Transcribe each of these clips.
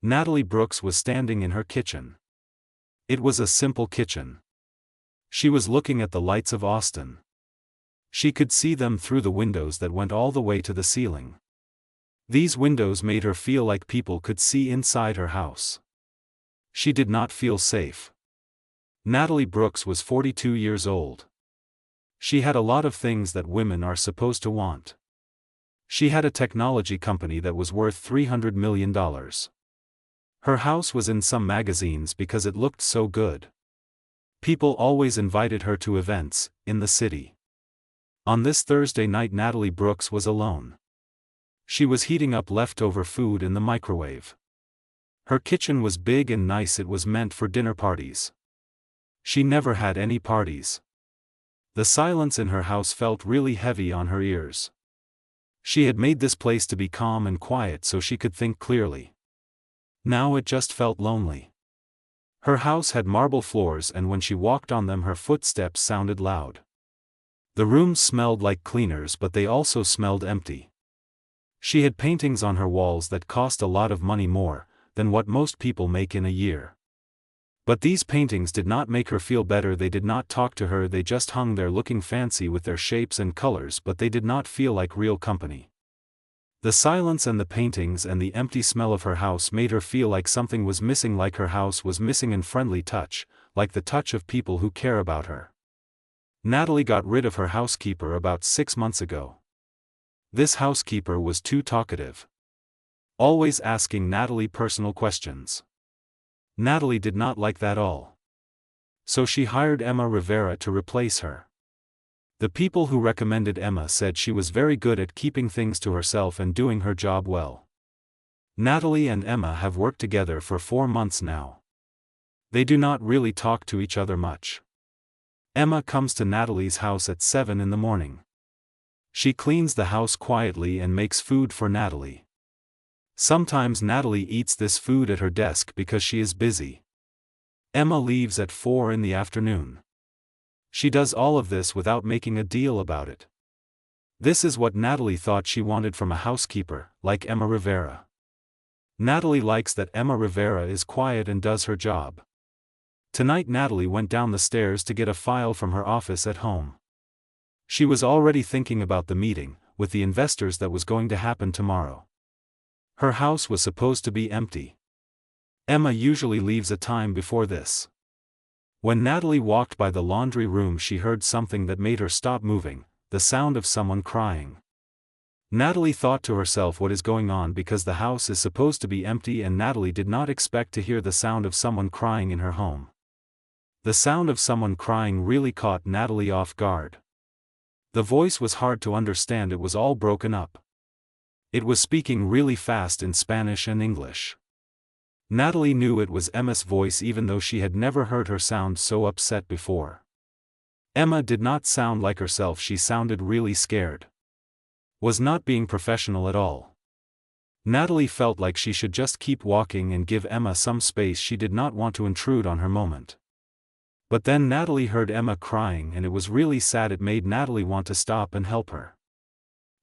Natalie Brooks was standing in her kitchen. It was a simple kitchen. She was looking at the lights of Austin. She could see them through the windows that went all the way to the ceiling. These windows made her feel like people could see inside her house. She did not feel safe. Natalie Brooks was 42 years old. She had a lot of things that women are supposed to want. She had a technology company that was worth $300 million. Her house was in some magazines because it looked so good. People always invited her to events in the city. On this Thursday night, Natalie Brooks was alone. She was heating up leftover food in the microwave. Her kitchen was big and nice. It was meant for dinner parties. She never had any parties. The silence in her house felt really heavy on her ears. She had made this place to be calm and quiet so she could think clearly. Now it just felt lonely. Her house had marble floors, and when she walked on them her footsteps sounded loud. The rooms smelled like cleaners, but they also smelled empty. She had paintings on her walls that cost a lot of money, more than what most people make in a year. But these paintings did not make her feel better. They did not talk to her. They just hung there looking fancy with their shapes and colors, but they did not feel like real company. The silence and the paintings and the empty smell of her house made her feel like something was missing, like her house was missing a friendly touch, like the touch of people who care about her. Natalie got rid of her housekeeper about 6 months ago. This housekeeper was too talkative. Always asking Natalie personal questions. Natalie did not like that all. So she hired Emma Rivera to replace her. The people who recommended Emma said she was very good at keeping things to herself and doing her job well. Natalie and Emma have worked together for 4 months now. They do not really talk to each other much. Emma comes to Natalie's house at 7 in the morning. She cleans the house quietly and makes food for Natalie. Sometimes Natalie eats this food at her desk because she is busy. Emma leaves at 4 in the afternoon. She does all of this without making a deal about it. This is what Natalie thought she wanted from a housekeeper, like Emma Rivera. Natalie likes that Emma Rivera is quiet and does her job. Tonight Natalie went down the stairs to get a file from her office at home. She was already thinking about the meeting with the investors that was going to happen tomorrow. Her house was supposed to be empty. Emma usually leaves a time before this. When Natalie walked by the laundry room, she heard something that made her stop moving, the sound of someone crying. Natalie thought to herself, what is going on, because the house is supposed to be empty, and Natalie did not expect to hear the sound of someone crying in her home. The sound of someone crying really caught Natalie off guard. The voice was hard to understand. It was all broken up. It was speaking really fast in Spanish and English. Natalie knew it was Emma's voice, even though she had never heard her sound so upset before. Emma did not sound like herself. She sounded really scared. Was not being professional at all. Natalie felt like she should just keep walking and give Emma some space. She did not want to intrude on her moment. But then Natalie heard Emma crying, and it was really sad. It made Natalie want to stop and help her.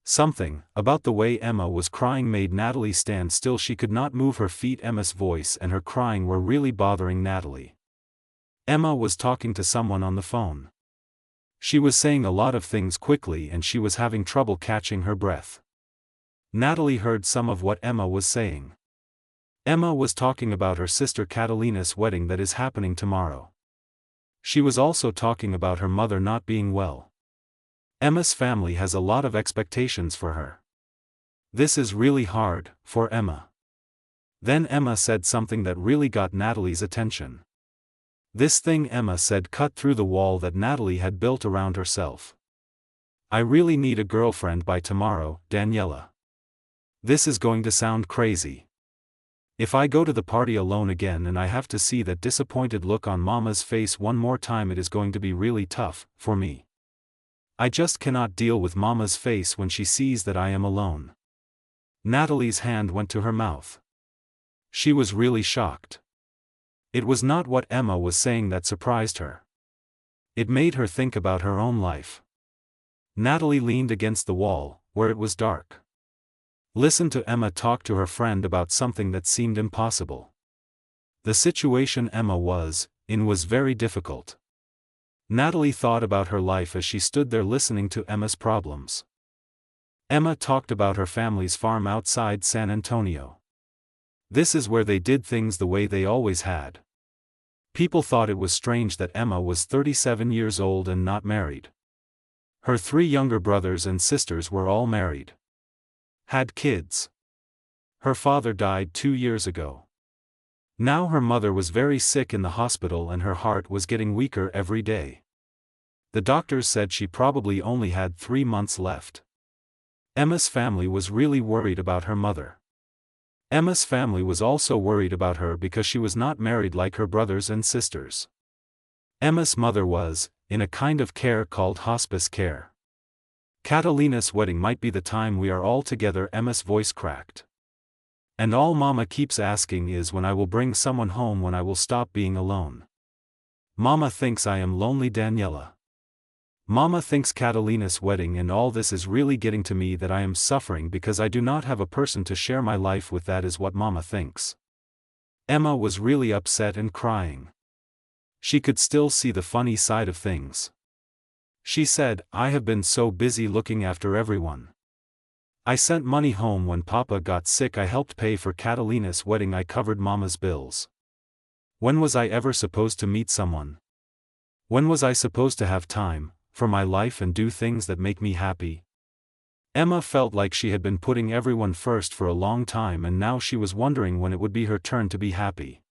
Something about the way Emma was crying made Natalie stand still. She could not move her feet. Emma's voice and her crying were really bothering Natalie. Emma was talking to someone on the phone. She was saying a lot of things quickly and she was having trouble catching her breath. Natalie heard some of what Emma was saying. Emma was talking about her sister Catalina's wedding that is happening tomorrow. She was also talking about her mother not being well. Emma's family has a lot of expectations for her. This is really hard for Emma. Then Emma said something that really got Natalie's attention. This thing Emma said cut through the wall that Natalie had built around herself. I really need a girlfriend by tomorrow, Daniela. This is going to sound crazy. If I go to the party alone again and I have to see that disappointed look on Mama's face one more time, it is going to be really tough for me. I just cannot deal with Mama's face when she sees that I am alone. Natalie's hand went to her mouth. She was really shocked. It was not what Emma was saying that surprised her. It made her think about her own life. Natalie leaned against the wall, where it was dark. Listen to Emma talk to her friend about something that seemed impossible. The situation Emma was in was very difficult. Natalie thought about her life as she stood there listening to Emma's problems. Emma talked about her family's farm outside San Antonio. This is where they did things the way they always had. People thought it was strange that Emma was 37 years old and not married. Her 3 younger brothers and sisters were all married. Had kids. Her father died 2 years ago. Now her mother was very sick in the hospital and her heart was getting weaker every day. The doctors said she probably only had 3 months left. Emma's family was really worried about her mother. Emma's family was also worried about her because she was not married like her brothers and sisters. Emma's mother was in a kind of care called hospice care. Catalina's wedding might be the time we are all together. Emma's voice cracked. And all Mama keeps asking is when I will bring someone home, when I will stop being alone. Mama thinks I am lonely. Daniela. Mama thinks Catalina's wedding and all this is really getting to me, that I am suffering because I do not have a person to share my life with. That is what Mama thinks. Emma was really upset and crying. She could still see the funny side of things. She said, I have been so busy looking after everyone. I sent money home when Papa got sick. I helped pay for Catalina's wedding. I covered Mama's bills. When was I ever supposed to meet someone? When was I supposed to have time for my life and do things that make me happy? Emma felt like she had been putting everyone first for a long time and now she was wondering when it would be her turn to be happy.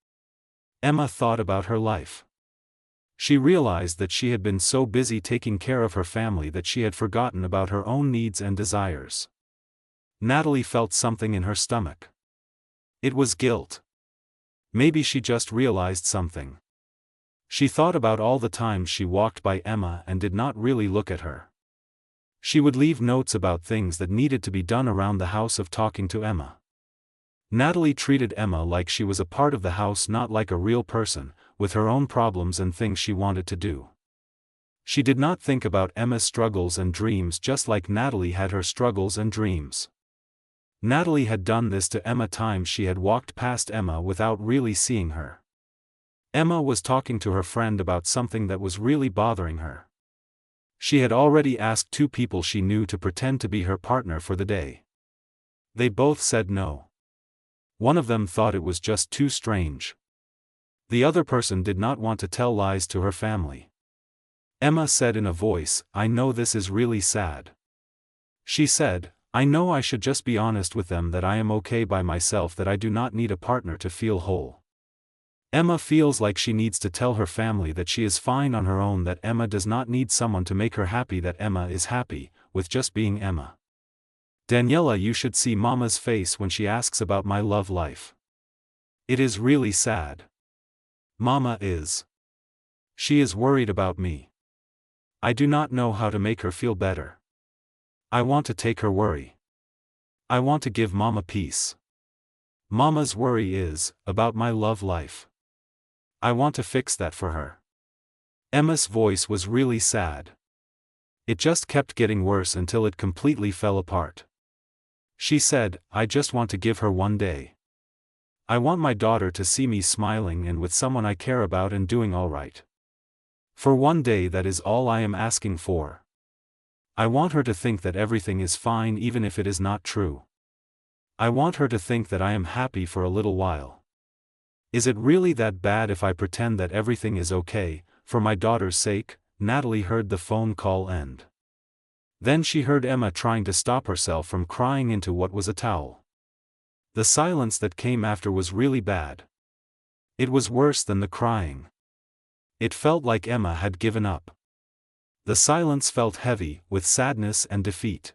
Emma thought about her life. She realized that she had been so busy taking care of her family that she had forgotten about her own needs and desires. Natalie felt something in her stomach. It was guilt. Maybe she just realized something. She thought about all the times she walked by Emma and did not really look at her. She would leave notes about things that needed to be done around the house of talking to Emma. Natalie treated Emma like she was a part of the house, not like a real person, with her own problems and things she wanted to do. She did not think about Emma's struggles and dreams just like Natalie had her struggles and dreams. Natalie had done this to Emma times she had walked past Emma without really seeing her. Emma was talking to her friend about something that was really bothering her. She had already asked 2 people she knew to pretend to be her partner for the day. They both said no. One of them thought it was just too strange. The other person did not want to tell lies to her family. Emma said in a voice, I know this is really sad. She said, I know I should just be honest with them that I am okay by myself, that I do not need a partner to feel whole. Emma feels like she needs to tell her family that she is fine on her own, that Emma does not need someone to make her happy, that Emma is happy with just being Emma. Daniela, you should see Mama's face when she asks about my love life. It is really sad. Mama is. She is worried about me. I do not know how to make her feel better. I want to take her worry. I want to give Mama peace. Mama's worry is about my love life. I want to fix that for her. Emma's voice was really sad. It just kept getting worse until it completely fell apart. She said, I just want to give her one day. I want my daughter to see me smiling and with someone I care about and doing all right. For one day, that is all I am asking for. I want her to think that everything is fine even if it is not true. I want her to think that I am happy for a little while. Is it really that bad if I pretend that everything is okay, for my daughter's sake? Natalie heard the phone call end. Then she heard Emma trying to stop herself from crying into what was a towel. The silence that came after was really bad. It was worse than the crying. It felt like Emma had given up. The silence felt heavy, with sadness and defeat.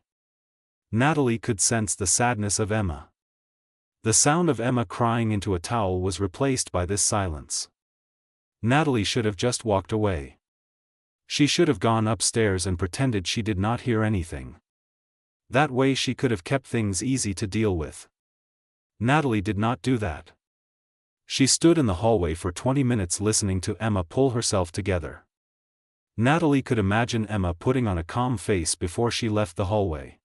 Natalie could sense the sadness of Emma. The sound of Emma crying into a towel was replaced by this silence. Natalie should have just walked away. She should have gone upstairs and pretended she did not hear anything. That way she could have kept things easy to deal with. Natalie did not do that. She stood in the hallway for 20 minutes listening to Emma pull herself together. Natalie could imagine Emma putting on a calm face before she left the hallway.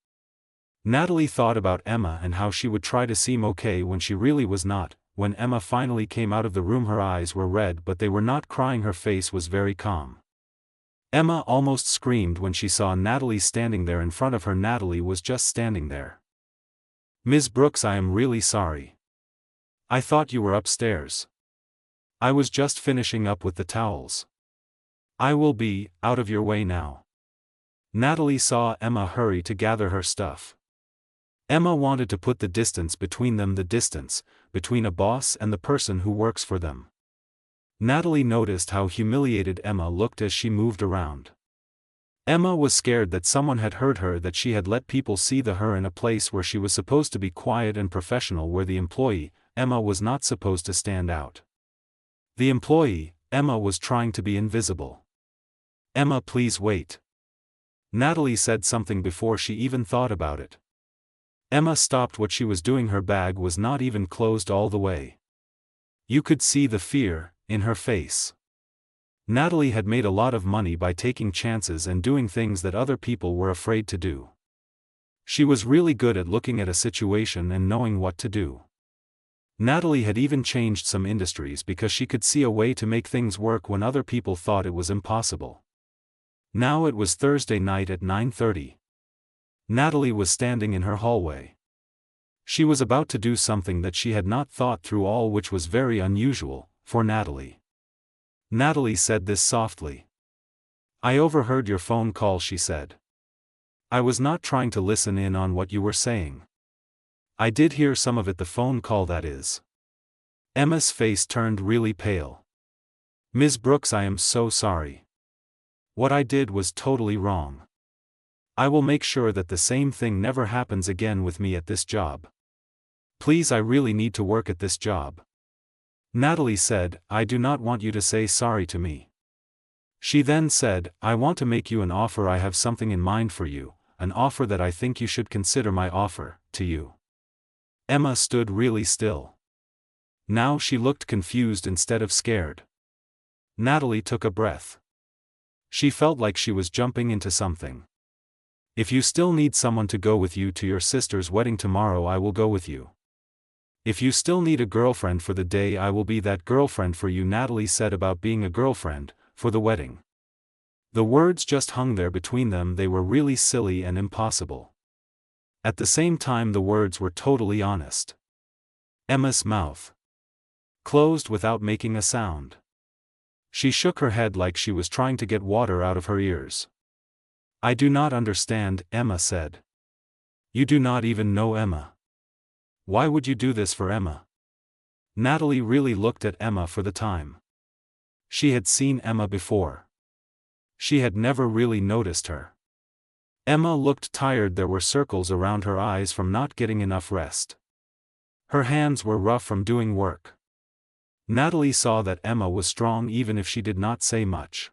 Natalie thought about Emma and how she would try to seem okay when she really was not. When Emma finally came out of the room, her eyes were red, but they were not crying. Her face was very calm. Emma almost screamed when she saw Natalie standing there in front of her. Natalie was just standing there. "Ms. Brooks, I am really sorry. I thought you were upstairs. I was just finishing up with the towels. I will be out of your way now." Natalie saw Emma hurry to gather her stuff. Emma wanted to put the distance between them, the distance between a boss and the person who works for them. Natalie noticed how humiliated Emma looked as she moved around. Emma was scared that someone had heard her, that she had let people see her in a place where she was supposed to be quiet and professional, where the employee, Emma, was not supposed to stand out. The employee, Emma, was trying to be invisible. "Emma, please wait." Natalie said something before she even thought about it. Emma stopped what she was doing. Her bag was not even closed all the way. You could see the fear in her face. Natalie had made a lot of money by taking chances and doing things that other people were afraid to do. She was really good at looking at a situation and knowing what to do. Natalie had even changed some industries because she could see a way to make things work when other people thought it was impossible. Now it was Thursday night at 9:30. Natalie was standing in her hallway. She was about to do something that she had not thought through all, which was very unusual for Natalie. Natalie said this softly. "I overheard your phone call," she said. "I was not trying to listen in on what you were saying. I did hear some of it, the phone call, that is." Emma's face turned really pale. "Ms. Brooks, I am so sorry. What I did was totally wrong. I will make sure that the same thing never happens again with me at this job. Please, I really need to work at this job." Natalie said, "I do not want you to say sorry to me." She then said, "I want to make you an offer. I have something in mind for you, an offer that I think you should consider. My offer to you." Emma stood really still. Now she looked confused instead of scared. Natalie took a breath. She felt like she was jumping into something. "If you still need someone to go with you to your sister's wedding tomorrow, I will go with you. If you still need a girlfriend for the day, I will be that girlfriend for you," Natalie said about being a girlfriend for the wedding. The words just hung there between them. They were really silly and impossible. At the same time, the words were totally honest. Emma's mouth closed without making a sound. She shook her head like she was trying to get water out of her ears. "I do not understand," Emma said. "You do not even know Emma. Why would you do this for Emma?" Natalie really looked at Emma for the time. She had seen Emma before. She had never really noticed her. Emma looked tired. There were circles around her eyes from not getting enough rest. Her hands were rough from doing work. Natalie saw that Emma was strong even if she did not say much.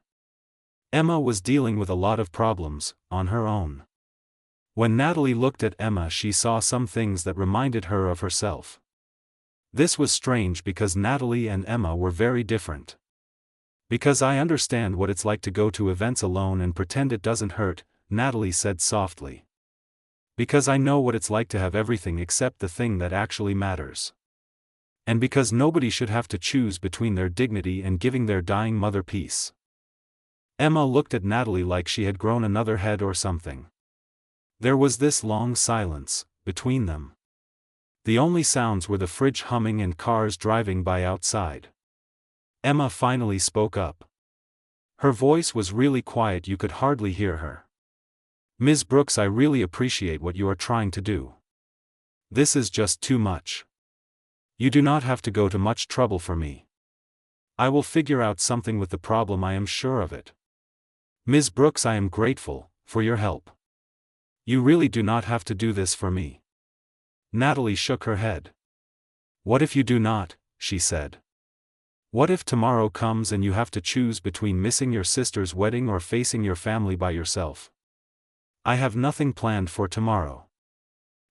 Emma was dealing with a lot of problems on her own. When Natalie looked at Emma, she saw some things that reminded her of herself. This was strange because Natalie and Emma were very different. "Because I understand what it's like to go to events alone and pretend it doesn't hurt," Natalie said softly. "Because I know what it's like to have everything except the thing that actually matters. And because nobody should have to choose between their dignity and giving their dying mother peace." Emma looked at Natalie like she had grown another head or something. There was this long silence between them. The only sounds were the fridge humming and cars driving by outside. Emma finally spoke up. Her voice was really quiet. You could hardly hear her. "Ms. Brooks, I really appreciate what you are trying to do. This is just too much. You do not have to go to much trouble for me. I will figure out something with the problem, I am sure of it. Ms. Brooks, I am grateful for your help. You really do not have to do this for me." Natalie shook her head. "What if you do not?" she said. "What if tomorrow comes and you have to choose between missing your sister's wedding or facing your family by yourself? I have nothing planned for tomorrow.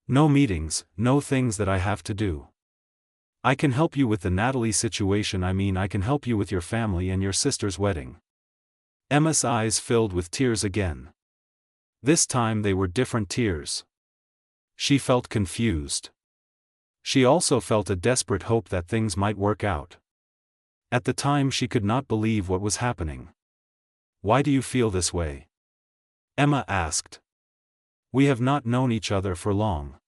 No meetings, no things that I have to do. I can help you with the Natalie situation. I can help you with your family and your sister's wedding." Emma's eyes filled with tears again. This time they were different tears. She felt confused. She also felt a desperate hope that things might work out. At the time she could not believe what was happening. "Why do you feel this way?" Emma asked. "We have not known each other for long.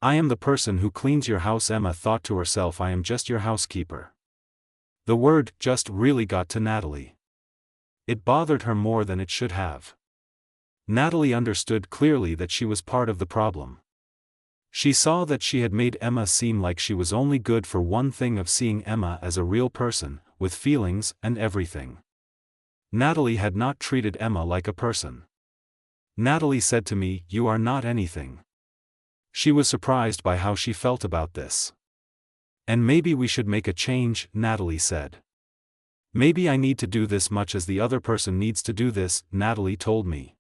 I am the person who cleans your house." Emma thought to herself, "I am just your housekeeper." The word "just" really got to Natalie. It bothered her more than it should have. Natalie understood clearly that she was part of the problem. She saw that she had made Emma seem like she was only good for one thing, of seeing Emma as a real person, with feelings and everything. Natalie had not treated Emma like a person. "Natalie said to me, 'You are not anything.'" She was surprised by how she felt about this. "And maybe we should make a change," Natalie said. "Maybe I need to do this much as the other person needs to do this," Natalie told me.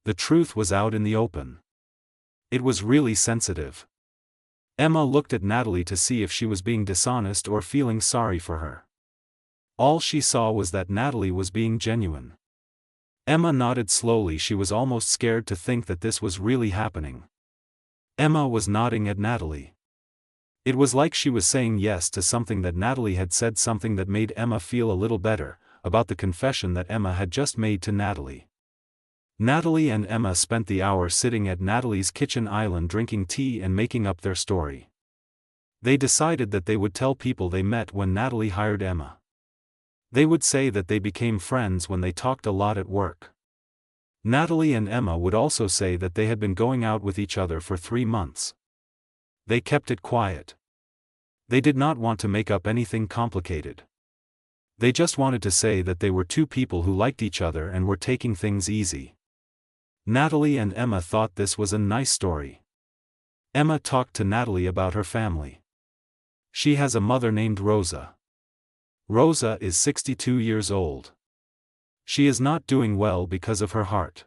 The truth was out in the open. It was really sensitive. Emma looked at Natalie to see if she was being dishonest or feeling sorry for her. All she saw was that Natalie was being genuine. Emma nodded slowly. She was almost scared to think that this was really happening. Emma was nodding at Natalie. It was like she was saying yes to something that Natalie had said, something that made Emma feel a little better, about the confession that Emma had just made to Natalie. Natalie and Emma spent the hour sitting at Natalie's kitchen island drinking tea and making up their story. They decided that they would tell people they met when Natalie hired Emma. They would say that they became friends when they talked a lot at work. Natalie and Emma would also say that they had been going out with each other for 3 months. They kept it quiet. They did not want to make up anything complicated. They just wanted to say that they were two people who liked each other and were taking things easy. Natalie and Emma thought this was a nice story. Emma talked to Natalie about her family. She has a mother named Rosa. Rosa is 62 years old. She is not doing well because of her heart.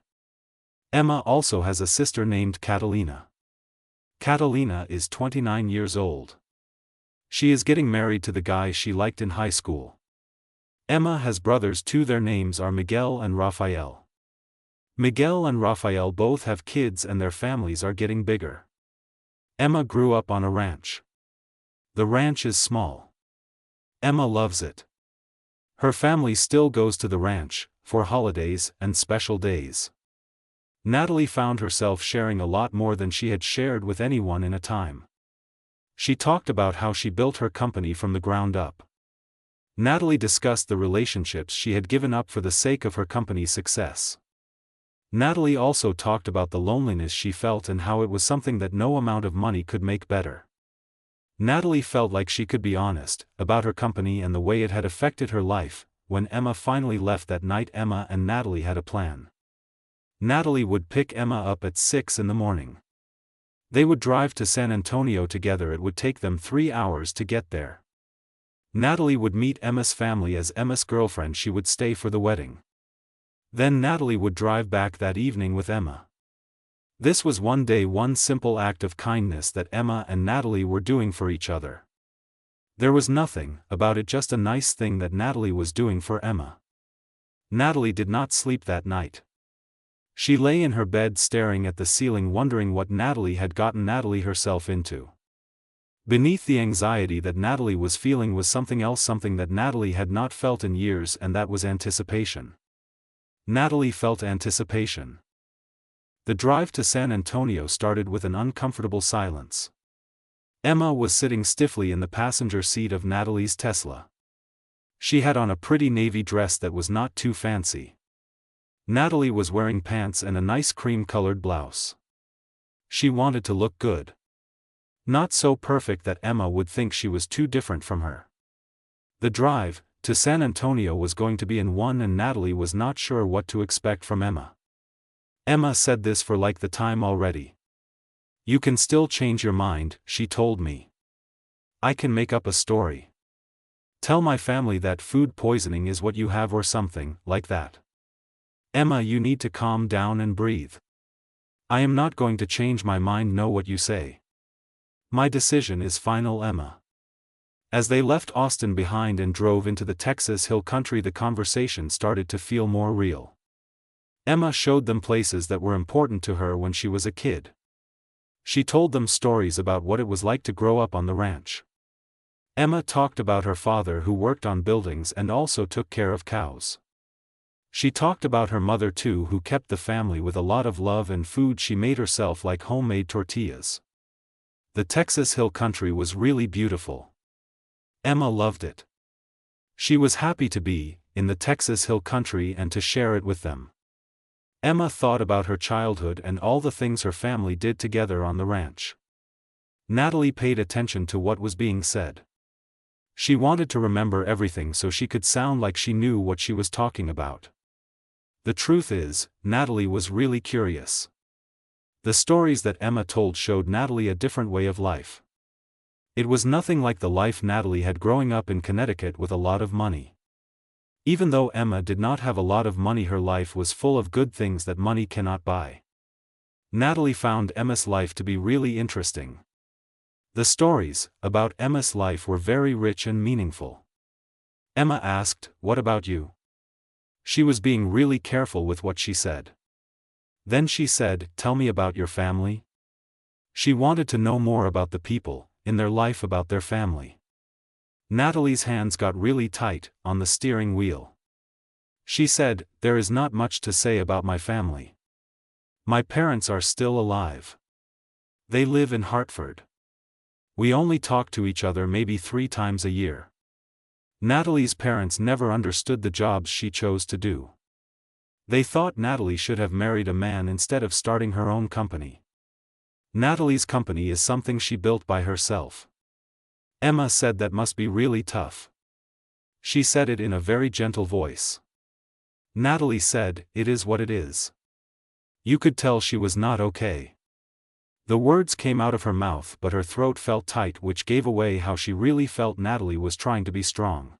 Emma also has a sister named Catalina. Catalina is 29 years old. She is getting married to the guy she liked in high school. Emma has brothers too. Their names are Miguel and Rafael. Miguel and Rafael both have kids and their families are getting bigger. Emma grew up on a ranch. The ranch is small. Emma loves it. Her family still goes to the ranch, for holidays and special days. Natalie found herself sharing a lot more than she had shared with anyone in a time. She talked about how she built her company from the ground up. Natalie discussed the relationships she had given up for the sake of her company's success. Natalie also talked about the loneliness she felt and how it was something that no amount of money could make better. Natalie felt like she could be honest about her company and the way it had affected her life. When Emma finally left that night, Emma and Natalie had a plan. Natalie would pick Emma up at 6 in the morning. They would drive to San Antonio together. It would take them 3 hours to get there. Natalie would meet Emma's family as Emma's girlfriend. She would stay for the wedding. Then Natalie would drive back that evening with Emma. This was one day, one simple act of kindness that Emma and Natalie were doing for each other. There was nothing about it, just a nice thing that Natalie was doing for Emma. Natalie did not sleep that night. She lay in her bed staring at the ceiling, wondering what Natalie had gotten Natalie herself into. Beneath the anxiety that Natalie was feeling was something else, something that Natalie had not felt in years, and that was anticipation. Natalie felt anticipation. The drive to San Antonio started with an uncomfortable silence. Emma was sitting stiffly in the passenger seat of Natalie's Tesla. She had on a pretty navy dress that was not too fancy. Natalie was wearing pants and a nice cream-colored blouse. She wanted to look good. Not so perfect that Emma would think she was too different from her. The drive to San Antonio was going to be in one, and Natalie was not sure what to expect from Emma. Emma said this for like the time already. "You can still change your mind," she told me. "I can make up a story. Tell my family that food poisoning is what you have or something like that. Emma, you need to calm down and breathe. I am not going to change my mind, know what you say. My decision is final, Emma." As they left Austin behind and drove into the Texas Hill Country, the conversation started to feel more real. Emma showed them places that were important to her when she was a kid. She told them stories about what it was like to grow up on the ranch. Emma talked about her father who worked on buildings and also took care of cows. She talked about her mother too, who kept the family with a lot of love and food she made herself, like homemade tortillas. The Texas Hill Country was really beautiful. Emma loved it. She was happy to be in the Texas Hill Country and to share it with them. Emma thought about her childhood and all the things her family did together on the ranch. Natalie paid attention to what was being said. She wanted to remember everything so she could sound like she knew what she was talking about. The truth is, Natalie was really curious. The stories that Emma told showed Natalie a different way of life. It was nothing like the life Natalie had growing up in Connecticut with a lot of money. Even though Emma did not have a lot of money, her life was full of good things that money cannot buy. Natalie found Emma's life to be really interesting. The stories about Emma's life were very rich and meaningful. Emma asked, "What about you?" She was being really careful with what she said. Then she said, "Tell me about your family." She wanted to know more about the people in their life, about their family. Natalie's hands got really tight on the steering wheel. She said, "There is not much to say about my family. My parents are still alive. They live in Hartford. We only talk to each other maybe 3 times a year." Natalie's parents never understood the jobs she chose to do. They thought Natalie should have married a man instead of starting her own company. Natalie's company is something she built by herself. Emma said that must be really tough. She said it in a very gentle voice. Natalie said, "It is what it is." You could tell she was not okay. The words came out of her mouth, but her throat felt tight, which gave away how she really felt. Natalie was trying to be strong.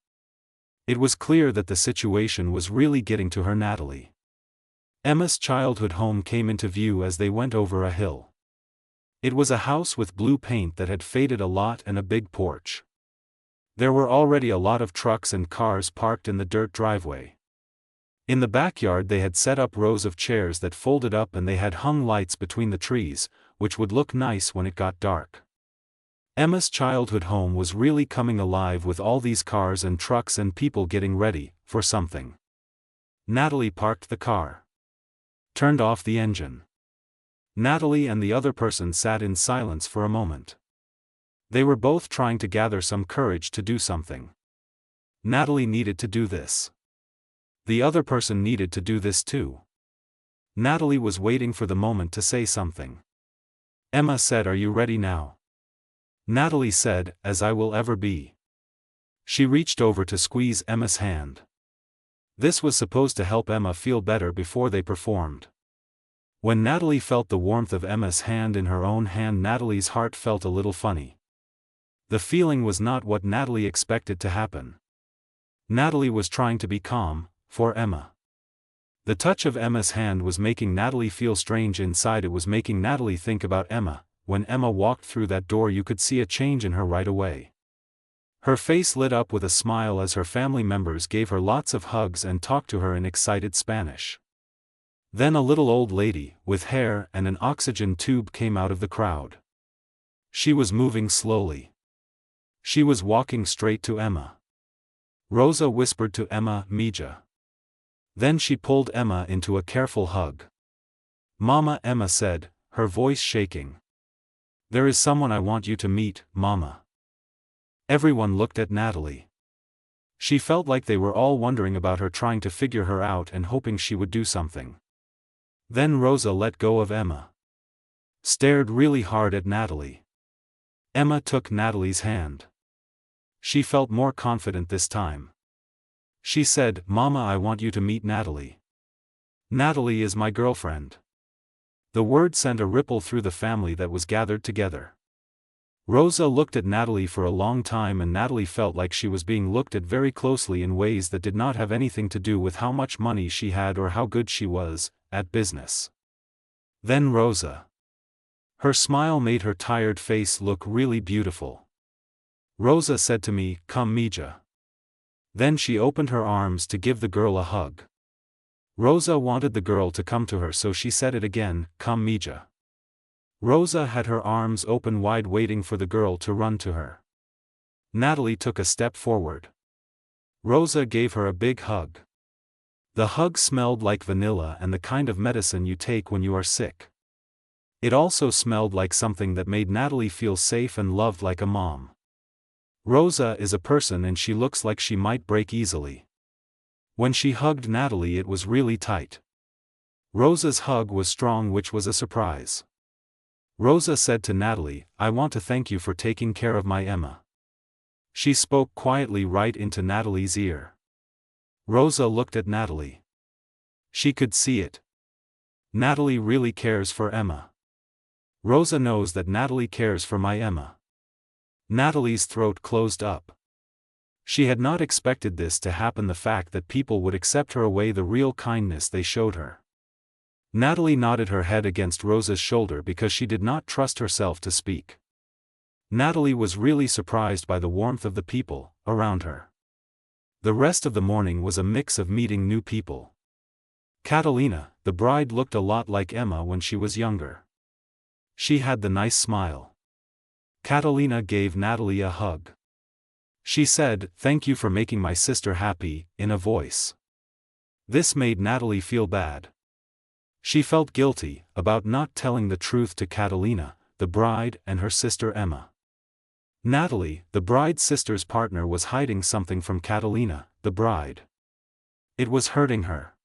It was clear that the situation was really getting to her. Natalie. Emma's childhood home came into view as they went over a hill. It was a house with blue paint that had faded a lot and a big porch. There were already a lot of trucks and cars parked in the dirt driveway. In the backyard they had set up rows of chairs that folded up, and they had hung lights between the trees, which would look nice when it got dark. Emma's childhood home was really coming alive with all these cars and trucks and people getting ready for something. Natalie parked the car. Turned off the engine. Natalie and the other person sat in silence for a moment. They were both trying to gather some courage to do something. Natalie needed to do this. The other person needed to do this too. Natalie was waiting for the moment to say something. Emma said, "Are you ready now?" Natalie said, "As I will ever be." She reached over to squeeze Emma's hand. This was supposed to help Emma feel better before they performed. When Natalie felt the warmth of Emma's hand in her own hand, Natalie's heart felt a little funny. The feeling was not what Natalie expected to happen. Natalie was trying to be calm for Emma. The touch of Emma's hand was making Natalie feel strange inside. It was making Natalie think about Emma. When Emma walked through that door, you could see a change in her right away. Her face lit up with a smile as her family members gave her lots of hugs and talked to her in excited Spanish. Then a little old lady, with hair and an oxygen tube, came out of the crowd. She was moving slowly. She was walking straight to Emma. Rosa whispered to Emma, "Mija." Then she pulled Emma into a careful hug. "Mama," Emma said, her voice shaking. "There is someone I want you to meet, Mama." Everyone looked at Natalie. She felt like they were all wondering about her, trying to figure her out and hoping she would do something. Then Rosa let go of Emma. Stared really hard at Natalie. Emma took Natalie's hand. She felt more confident this time. She said, "Mama, I want you to meet Natalie. Natalie is my girlfriend." The word sent a ripple through the family that was gathered together. Rosa looked at Natalie for a long time, and Natalie felt like she was being looked at very closely in ways that did not have anything to do with how much money she had or how good she was at business. Then Rosa. Her smile made her tired face look really beautiful. Rosa said to me, "Come, Mija." Then she opened her arms to give the girl a hug. Rosa wanted the girl to come to her, so she said it again, "Come, Mija." Rosa had her arms open wide waiting for the girl to run to her. Natalie took a step forward. Rosa gave her a big hug. The hug smelled like vanilla and the kind of medicine you take when you are sick. It also smelled like something that made Natalie feel safe and loved like a mom. Rosa is a person and she looks like she might break easily. When she hugged Natalie, it was really tight. Rosa's hug was strong, which was a surprise. Rosa said to Natalie, "I want to thank you for taking care of my Emma." She spoke quietly right into Natalie's ear. Rosa looked at Natalie. She could see it. Natalie really cares for Emma. Rosa knows that Natalie cares for my Emma. Natalie's throat closed up. She had not expected this to happen, the fact that people would accept her away, the real kindness they showed her. Natalie nodded her head against Rosa's shoulder because she did not trust herself to speak. Natalie was really surprised by the warmth of the people around her. The rest of the morning was a mix of meeting new people. Catalina, the bride, looked a lot like Emma when she was younger. She had the nice smile. Catalina gave Natalie a hug. She said, "Thank you for making my sister happy," in a voice. This made Natalie feel bad. She felt guilty about not telling the truth to Catalina, the bride, and her sister Emma. Natalie, the bride's sister's partner, was hiding something from Catalina, the bride. It was hurting her.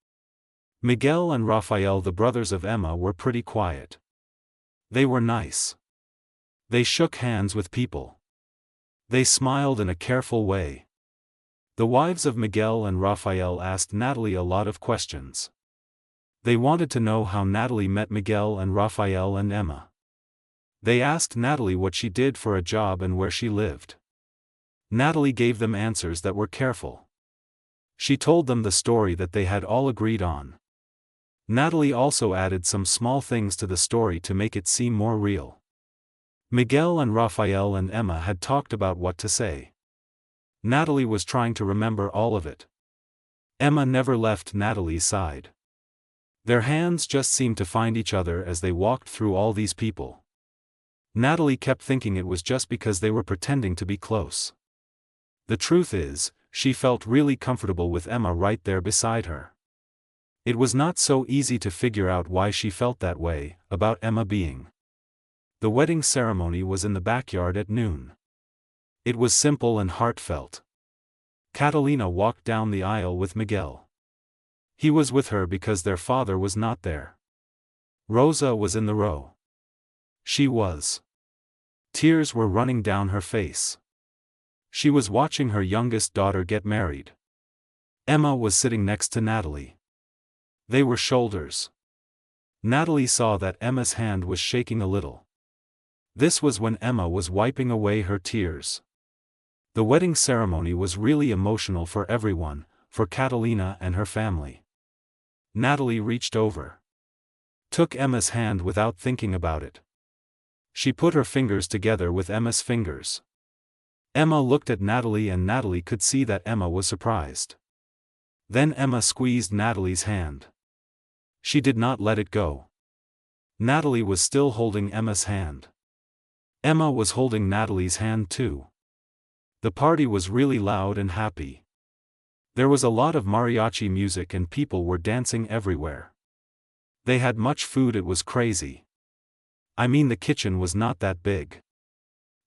Miguel and Rafael, the brothers of Emma, were pretty quiet. They were nice. They shook hands with people. They smiled in a careful way. The wives of Miguel and Rafael asked Natalie a lot of questions. They wanted to know how Natalie met Miguel and Rafael and Emma. They asked Natalie what she did for a job and where she lived. Natalie gave them answers that were careful. She told them the story that they had all agreed on. Natalie also added some small things to the story to make it seem more real. Miguel and Rafael and Emma had talked about what to say. Natalie was trying to remember all of it. Emma never left Natalie's side. Their hands just seemed to find each other as they walked through all these people. Natalie kept thinking it was just because they were pretending to be close. The truth is, she felt really comfortable with Emma right there beside her. It was not so easy to figure out why she felt that way about Emma being. The wedding ceremony was in the backyard at noon. It was simple and heartfelt. Catalina walked down the aisle with Miguel. He was with her because their father was not there. Rosa was in the row. She was. Tears were running down her face. She was watching her youngest daughter get married. Emma was sitting next to Natalie. They were shoulders. Natalie saw that Emma's hand was shaking a little. This was when Emma was wiping away her tears. The wedding ceremony was really emotional for everyone, for Catalina and her family. Natalie reached over. Took Emma's hand without thinking about it. She put her fingers together with Emma's fingers. Emma looked at Natalie and Natalie could see that Emma was surprised. Then Emma squeezed Natalie's hand. She did not let it go. Natalie was still holding Emma's hand. Emma was holding Natalie's hand too. The party was really loud and happy. There was a lot of mariachi music and people were dancing everywhere. They had much food, it was crazy. I mean, the kitchen was not that big.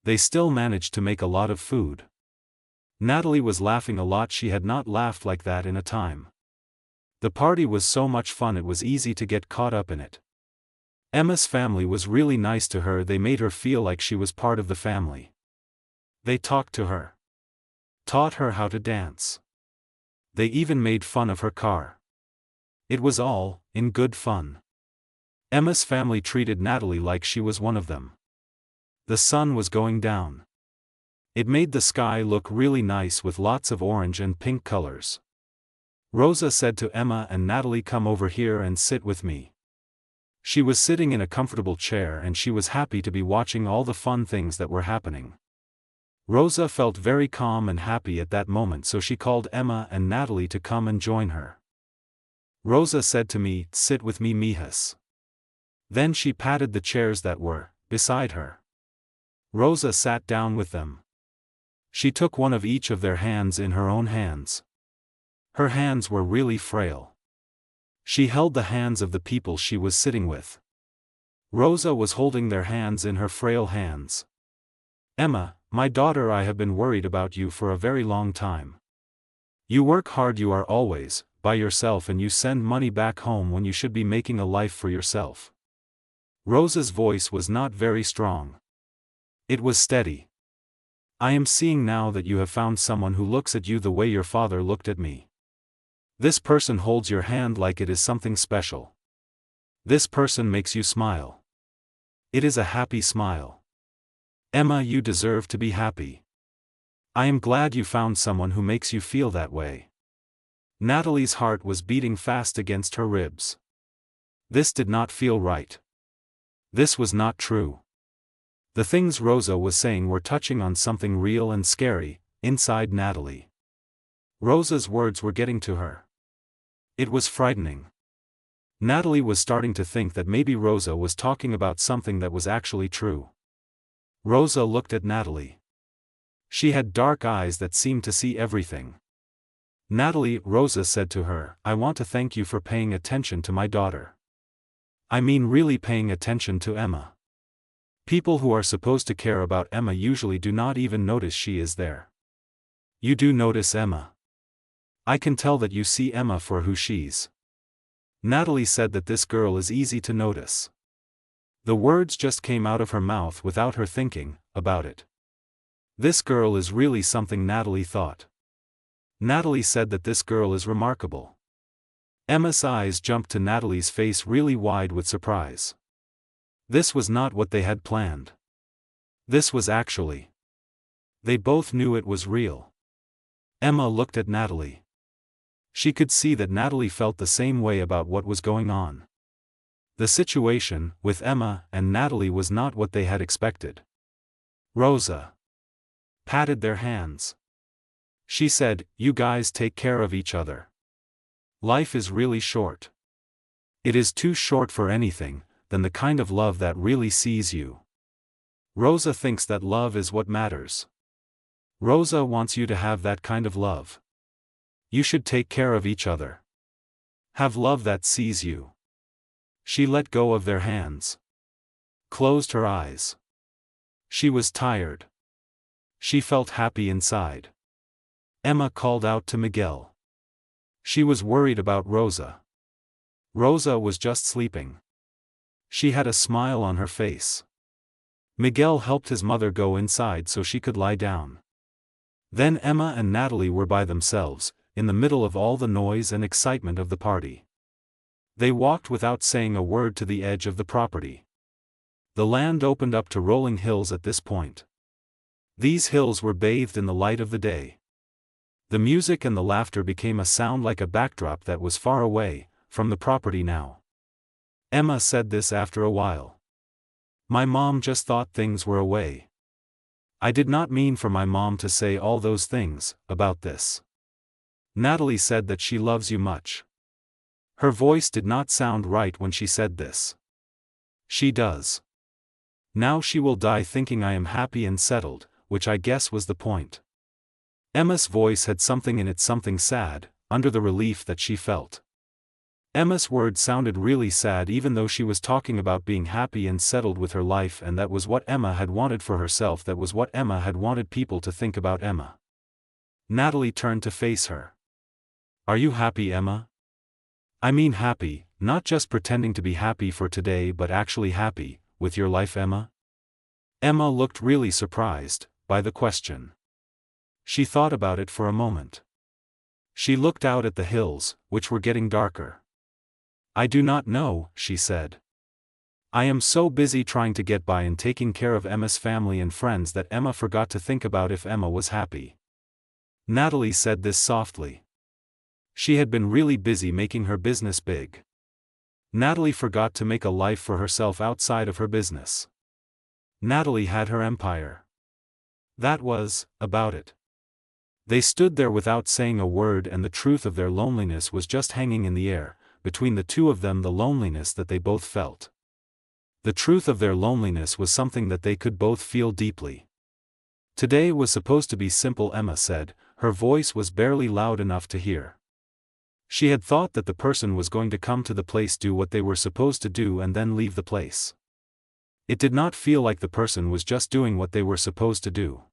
They still managed to make a lot of food. Natalie was laughing a lot, she had not laughed like that in a time. The party was so much fun, it was easy to get caught up in it. Emma's family was really nice to her, they made her feel like she was part of the family. They talked to her. Taught her how to dance. They even made fun of her car. It was all in good fun. Emma's family treated Natalie like she was one of them. The sun was going down. It made the sky look really nice with lots of orange and pink colors. Rosa said to Emma and Natalie, "Come over here and sit with me." She was sitting in a comfortable chair and she was happy to be watching all the fun things that were happening. Rosa felt very calm and happy at that moment, so she called Emma and Natalie to come and join her. Rosa said to me, "Sit with me, mijas." Then she patted the chairs that were beside her. Rosa sat down with them. She took one of each of their hands in her own hands. Her hands were really frail. She held the hands of the people she was sitting with. Rosa was holding their hands in her frail hands. "Emma, my daughter, I have been worried about you for a very long time. You work hard, you are always by yourself, and you send money back home when you should be making a life for yourself." Rosa's voice was not very strong. It was steady. "I am seeing now that you have found someone who looks at you the way your father looked at me. This person holds your hand like it is something special. This person makes you smile. It is a happy smile. Emma, you deserve to be happy. I am glad you found someone who makes you feel that way." Natalie's heart was beating fast against her ribs. This did not feel right. This was not true. The things Rosa was saying were touching on something real and scary inside Natalie. Rosa's words were getting to her. It was frightening. Natalie was starting to think that maybe Rosa was talking about something that was actually true. Rosa looked at Natalie. She had dark eyes that seemed to see everything. "Natalie," Rosa said to her, "I want to thank you for paying attention to my daughter. I mean really paying attention to Emma. People who are supposed to care about Emma usually do not even notice she is there. You do notice Emma. I can tell that you see Emma for who she's." Natalie said that this girl is easy to notice. The words just came out of her mouth without her thinking about it. This girl is really something, Natalie thought. Natalie said that this girl is remarkable. Emma's eyes jumped to Natalie's face really wide with surprise. This was not what they had planned. This was actually. They both knew it was real. Emma looked at Natalie. She could see that Natalie felt the same way about what was going on. The situation with Emma and Natalie was not what they had expected. Rosa patted their hands. She said, "You guys take care of each other. Life is really short. It is too short for anything than the kind of love that really sees you. Rosa thinks that love is what matters. Rosa wants you to have that kind of love. You should take care of each other. Have love that sees you." She let go of their hands. Closed her eyes. She was tired. She felt happy inside. Emma called out to Miguel. She was worried about Rosa. Rosa was just sleeping. She had a smile on her face. Miguel helped his mother go inside so she could lie down. Then Emma and Natalie were by themselves, in the middle of all the noise and excitement of the party. They walked without saying a word to the edge of the property. The land opened up to rolling hills at this point. These hills were bathed in the light of the day. The music and the laughter became a sound like a backdrop that was far away from the property now. Emma said this after a while. "My mom just thought things were away. I did not mean for my mom to say all those things about this. Natalie said that she loves you much." Her voice did not sound right when she said this. "She does. Now she will die thinking I am happy and settled, which I guess was the point." Emma's voice had something in it, something sad, under the relief that she felt. Emma's words sounded really sad even though she was talking about being happy and settled with her life, and that was what Emma had wanted for herself, that was what Emma had wanted people to think about Emma. Natalie turned to face her. "Are you happy, Emma? I mean happy, not just pretending to be happy for today but actually happy, with your life, Emma?" Emma looked really surprised by the question. She thought about it for a moment. She looked out at the hills, which were getting darker. "I do not know," she said. "I am so busy trying to get by and taking care of Emma's family and friends that Emma forgot to think about if Emma was happy." Natalie said this softly. She had been really busy making her business big. Natalie forgot to make a life for herself outside of her business. Natalie had her empire. That was about it. They stood there without saying a word, and the truth of their loneliness was just hanging in the air, between the two of them, the loneliness that they both felt. The truth of their loneliness was something that they could both feel deeply. Today was supposed to be simple, Emma said, her voice was barely loud enough to hear. She had thought that the person was going to come to the place, do what they were supposed to do, and then leave the place. It did not feel like the person was just doing what they were supposed to do.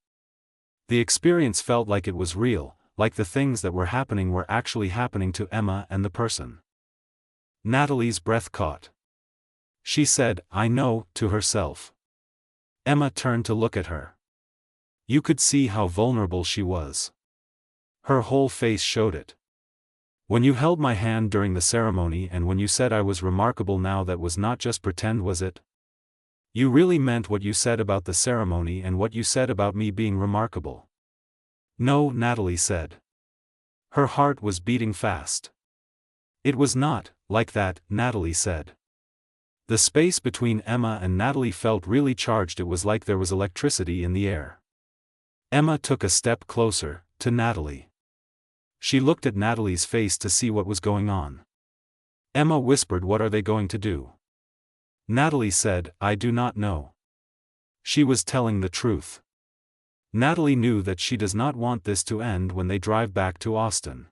The experience felt like it was real, like the things that were happening were actually happening to Emma and the person. Natalie's breath caught. She said, "I know," to herself. Emma turned to look at her. You could see how vulnerable she was. Her whole face showed it. "When you held my hand during the ceremony and when you said I was remarkable, now that was not just pretend, was it? You really meant what you said about the ceremony and what you said about me being remarkable?" "No," Natalie said. Her heart was beating fast. "It was not like that," Natalie said. The space between Emma and Natalie felt really charged. It was like there was electricity in the air. Emma took a step closer to Natalie. She looked at Natalie's face to see what was going on. Emma whispered, "What are they going to do?" Natalie said, "I do not know." She was telling the truth. Natalie knew that she does not want this to end when they drive back to Austin.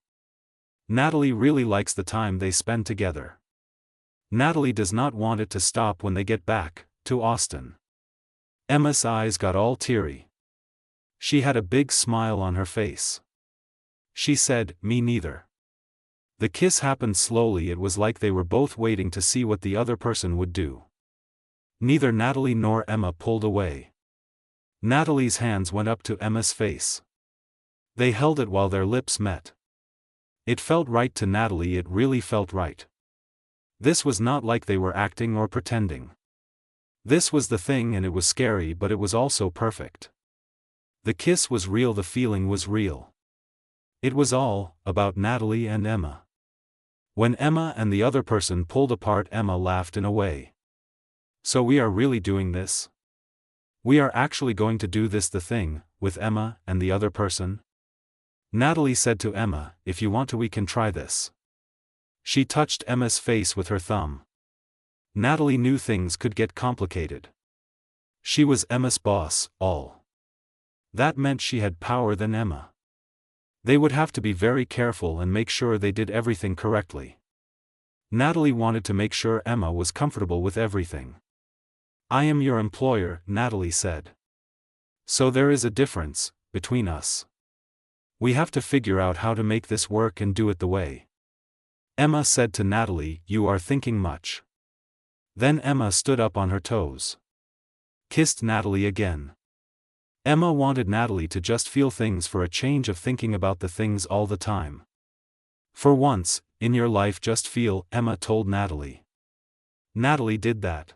Natalie really likes the time they spend together. Natalie does not want it to stop when they get back to Austin. Emma's eyes got all teary. She had a big smile on her face. She said, "Me neither." The kiss happened slowly. It was like they were both waiting to see what the other person would do. Neither Natalie nor Emma pulled away. Natalie's hands went up to Emma's face. They held it while their lips met. It felt right to Natalie. It really felt right. This was not like they were acting or pretending. This was the thing, and it was scary, but it was also perfect. The kiss was real. The feeling was real. It was all about Natalie and Emma. When Emma and the other person pulled apart, Emma laughed in a way. "So we are really doing this? We are actually going to do this, the thing, with Emma and the other person?" Natalie said to Emma, "If you want to, we can try this." She touched Emma's face with her thumb. Natalie knew things could get complicated. She was Emma's boss, all. That meant she had power than Emma. They would have to be very careful and make sure they did everything correctly. Natalie wanted to make sure Emma was comfortable with everything. "I am your employer," Natalie said. "So there is a difference between us. We have to figure out how to make this work and do it the way." Emma said to Natalie, "You are thinking much." Then Emma stood up on her toes. Kissed Natalie again. Emma wanted Natalie to just feel things for a change of thinking about the things all the time. "For once, in your life, just feel," Emma told Natalie. Natalie did that.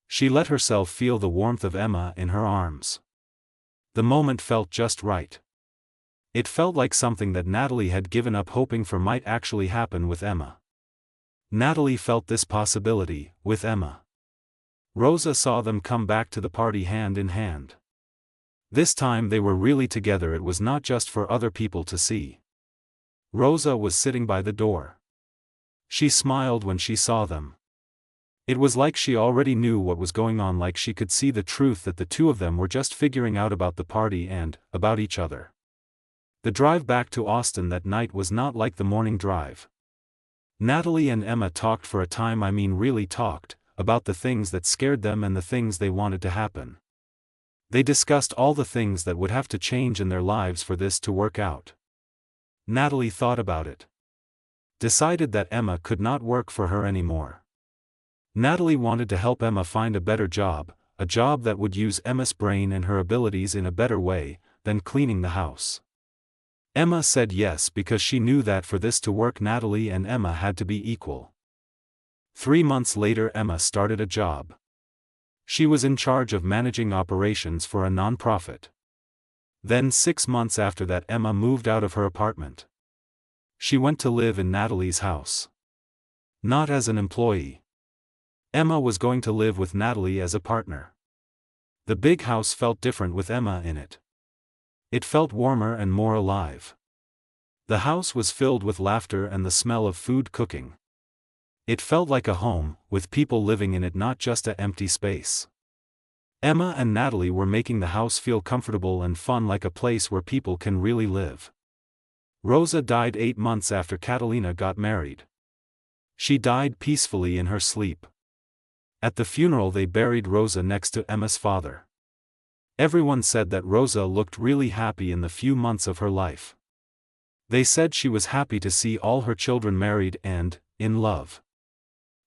She let herself feel the warmth of Emma in her arms. The moment felt just right. It felt like something that Natalie had given up hoping for might actually happen with Emma. Natalie felt this possibility with Emma. Rosa saw them come back to the party hand in hand. This time they were really together. It was not just for other people to see. Rosa was sitting by the door. She smiled when she saw them. It was like she already knew what was going on, like she could see the truth that the two of them were just figuring out about the party and about each other. The drive back to Austin that night was not like the morning drive. Natalie and Emma talked for a time, really talked, about the things that scared them and the things they wanted to happen. They discussed all the things that would have to change in their lives for this to work out. Natalie thought about it. Decided that Emma could not work for her anymore. Natalie wanted to help Emma find a better job, a job that would use Emma's brain and her abilities in a better way than cleaning the house. Emma said yes because she knew that for this to work, Natalie and Emma had to be equal. 3 months later, Emma started a job. She was in charge of managing operations for a nonprofit. Then 6 months after that, Emma moved out of her apartment. She went to live in Natalie's house. Not as an employee. Emma was going to live with Natalie as a partner. The big house felt different with Emma in it. It felt warmer and more alive. The house was filled with laughter and the smell of food cooking. It felt like a home, with people living in it, not just an empty space. Emma and Natalie were making the house feel comfortable and fun, like a place where people can really live. Rosa died 8 months after Catalina got married. She died peacefully in her sleep. At the funeral they buried Rosa next to Emma's father. Everyone said that Rosa looked really happy in the few months of her life. They said she was happy to see all her children married and in love.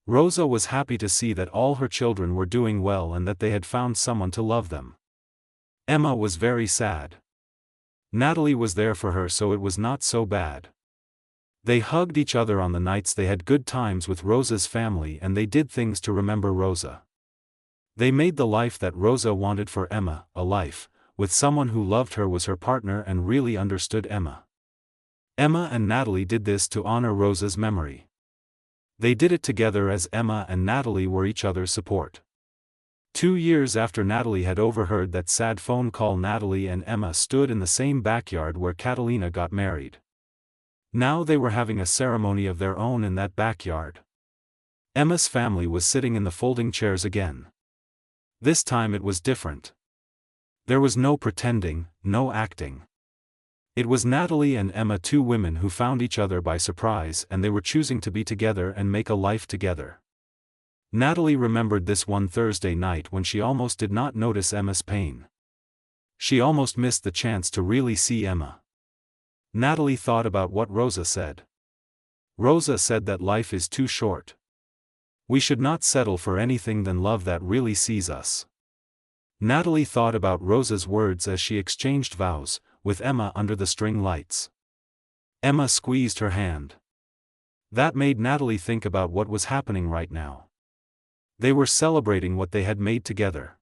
Rosa was happy to see that all her children were doing well and that they had found someone to love them. Emma was very sad. Natalie was there for her, so it was not so bad. They hugged each other on the nights they had good times with Rosa's family, and they did things to remember Rosa. They made the life that Rosa wanted for Emma, a life with someone who loved her, was her partner and really understood Emma. Emma and Natalie did this to honor Rosa's memory. They did it together as Emma and Natalie were each other's support. 2 years after Natalie had overheard that sad phone call, Natalie and Emma stood in the same backyard where Catalina got married. Now they were having a ceremony of their own in that backyard. Emma's family was sitting in the folding chairs again. This time it was different. There was no pretending, no acting. It was Natalie and Emma, 2 women who found each other by surprise, and they were choosing to be together and make a life together. Natalie remembered this one Thursday night when she almost did not notice Emma's pain. She almost missed the chance to really see Emma. Natalie thought about what Rosa said. Rosa said that life is too short. We should not settle for anything than love that really sees us. Natalie thought about Rosa's words as she exchanged vows with Emma under the string lights. Emma squeezed her hand. That made Natalie think about what was happening right now. They were celebrating what they had made together.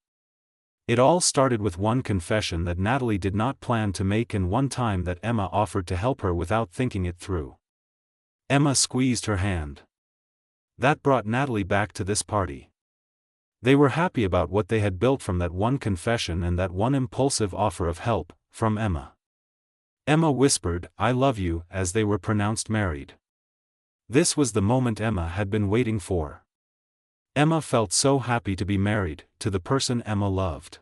It all started with one confession that Natalie did not plan to make, and one time that Emma offered to help her without thinking it through. Emma squeezed her hand. That brought Natalie back to this party. They were happy about what they had built from that one confession and that one impulsive offer of help from Emma. Emma whispered, "I love you," as they were pronounced married. This was the moment Emma had been waiting for. Emma felt so happy to be married to the person Emma loved.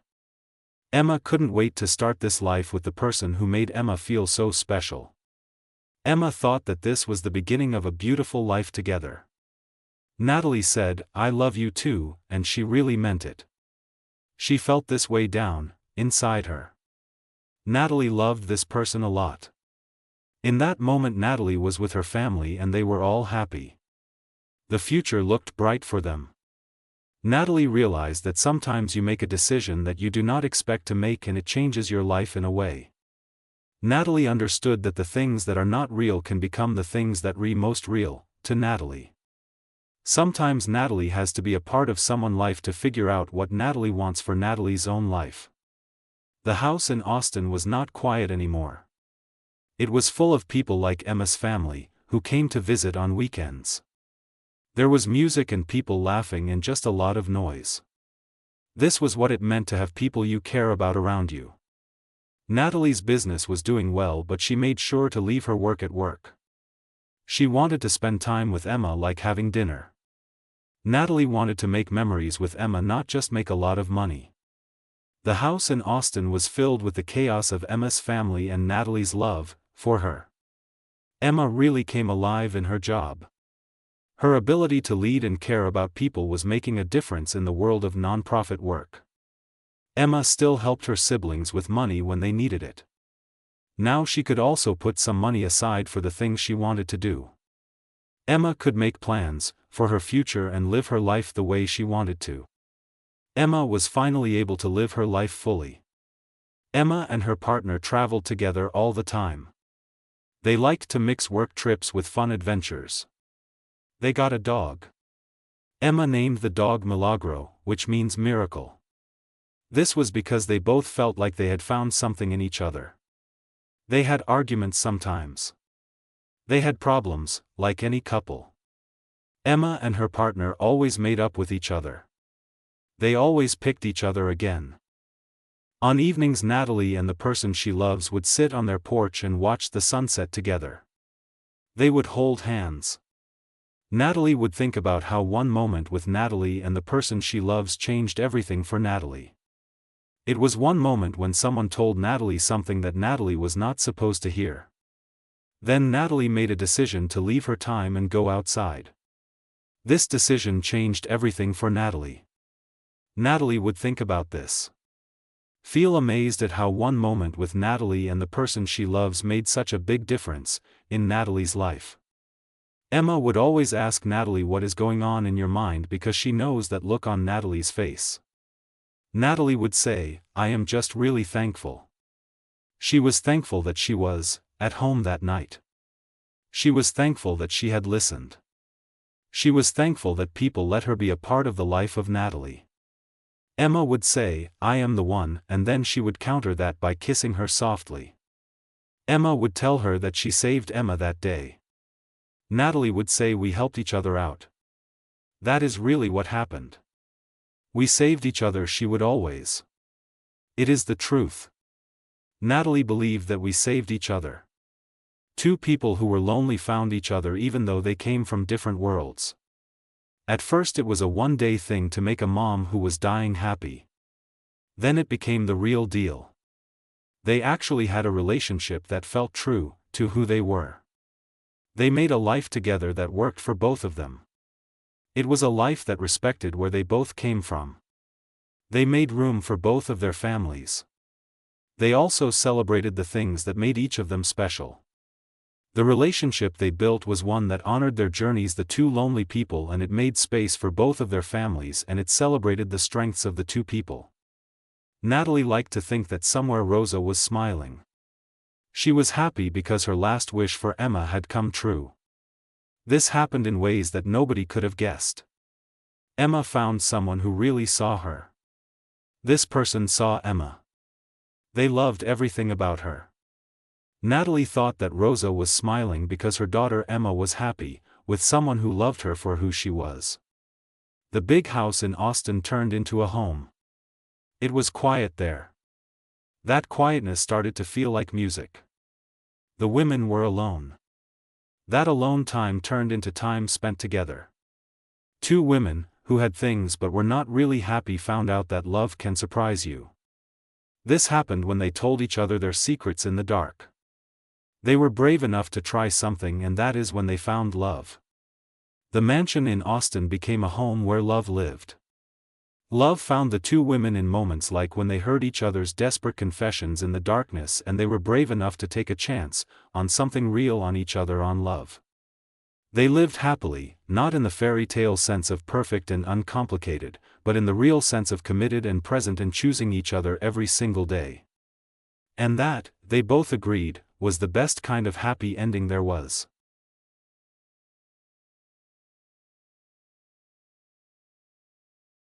Emma couldn't wait to start this life with the person who made Emma feel so special. Emma thought that this was the beginning of a beautiful life together. Natalie said, "I love you too," and she really meant it. She felt this way down inside her. Natalie loved this person a lot. In that moment Natalie was with her family and they were all happy. The future looked bright for them. Natalie realized that sometimes you make a decision that you do not expect to make and it changes your life in a way. Natalie understood that the things that are not real can become the things that are most real to Natalie. Sometimes Natalie has to be a part of someone's life to figure out what Natalie wants for Natalie's own life. The house in Austin was not quiet anymore. It was full of people like Emma's family, who came to visit on weekends. There was music and people laughing and just a lot of noise. This was what it meant to have people you care about around you. Natalie's business was doing well, but she made sure to leave her work at work. She wanted to spend time with Emma, like having dinner. Natalie wanted to make memories with Emma, not just make a lot of money. The house in Austin was filled with the chaos of Emma's family and Natalie's love for her. Emma really came alive in her job. Her ability to lead and care about people was making a difference in the world of nonprofit work. Emma still helped her siblings with money when they needed it. Now she could also put some money aside for the things she wanted to do. Emma could make plans for her future and live her life the way she wanted to. Emma was finally able to live her life fully. Emma and her partner traveled together all the time. They liked to mix work trips with fun adventures. They got a dog. Emma named the dog Milagro, which means miracle. This was because they both felt like they had found something in each other. They had arguments sometimes. They had problems, like any couple. Emma and her partner always made up with each other. They always picked each other again. On evenings Natalie and the person she loves would sit on their porch and watch the sunset together. They would hold hands. Natalie would think about how one moment with Natalie and the person she loves changed everything for Natalie. It was one moment when someone told Natalie something that Natalie was not supposed to hear. Then Natalie made a decision to leave her time and go outside. This decision changed everything for Natalie. Natalie would think about this. Feel amazed at how one moment with Natalie and the person she loves made such a big difference in Natalie's life. Emma would always ask Natalie what is going on in your mind because she knows that look on Natalie's face. Natalie would say, I am just really thankful. She was thankful that she was at home that night. She was thankful that she had listened. She was thankful that people let her be a part of the life of Natalie. Emma would say, I am the one, and then she would counter that by kissing her softly. Emma would tell her that she saved Emma that day. Natalie would say we helped each other out. That is really what happened. We saved each other, she would always. It is the truth. Natalie believed that we saved each other. Two people who were lonely found each other even though they came from different worlds. At first it was a one-day thing to make a mom who was dying happy. Then it became the real deal. They actually had a relationship that felt true to who they were. They made a life together that worked for both of them. It was a life that respected where they both came from. They made room for both of their families. They also celebrated the things that made each of them special. The relationship they built was one that honored their journeys, the two lonely people, and it made space for both of their families, and it celebrated the strengths of the two people. Natalie liked to think that somewhere Rosa was smiling. She was happy because her last wish for Emma had come true. This happened in ways that nobody could have guessed. Emma found someone who really saw her. This person saw Emma. They loved everything about her. Natalie thought that Rosa was smiling because her daughter Emma was happy with someone who loved her for who she was. The big house in Austin turned into a home. It was quiet there. That quietness started to feel like music. The women were alone. That alone time turned into time spent together. Two women, who had things but were not really happy, found out that love can surprise you. This happened when they told each other their secrets in the dark. They were brave enough to try something, and that is when they found love. The mansion in Austin became a home where love lived. Love found the two women in moments like when they heard each other's desperate confessions in the darkness, and they were brave enough to take a chance on something real, on each other, on love. They lived happily, not in the fairy tale sense of perfect and uncomplicated, but in the real sense of committed and present and choosing each other every single day. And that, they both agreed, was the best kind of happy ending there was.